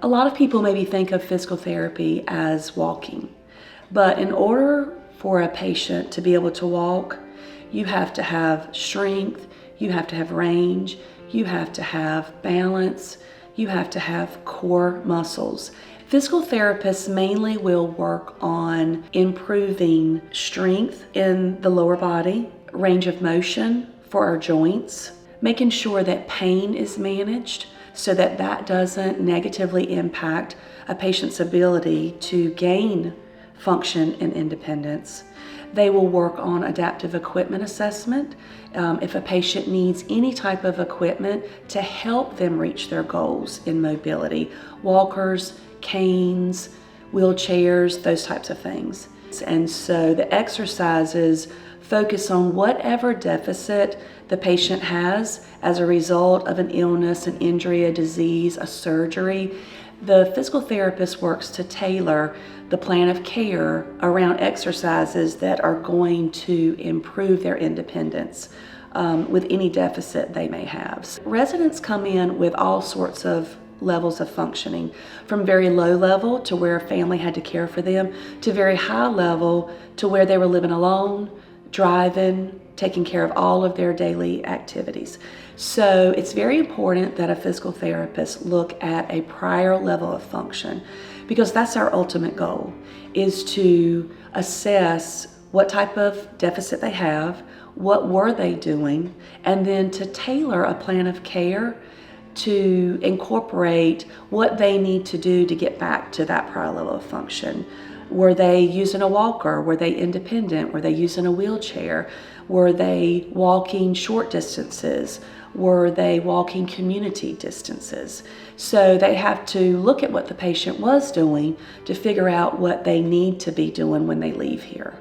A lot of people maybe think of physical therapy as walking, but in order for a patient to be able to walk, you have to have strength, you have to have range, you have to have balance, you have to have core muscles. Physical therapists mainly will work on improving strength in the lower body, range of motion for our joints, making sure that pain is managed so that that doesn't negatively impact a patient's ability to gain function and independence. They will work on adaptive equipment assessment. If a patient needs any type of equipment to help them reach their goals in mobility, walkers, canes, wheelchairs, those types of things. And so the exercises focus on whatever deficit the patient has as a result of an illness, an injury, a disease, a surgery. The physical therapist works to tailor the plan of care around exercises that are going to improve their independence with any deficit they may have. Residents come in with all sorts of levels of functioning, from very low level to where a family had to care for them, to very high level to where they were living alone, driving, taking care of all of their daily activities. So it's very important that a physical therapist look at a prior level of function, because that's our ultimate goal, is to assess what type of deficit they have, what were they doing, and then to tailor a plan of care to incorporate what they need to do to get back to that prior level of function. Were they using a walker? Were they independent? Were they using a wheelchair? Were they walking short distances? Were they walking community distances? So they have to look at what the patient was doing to figure out what they need to be doing when they leave here.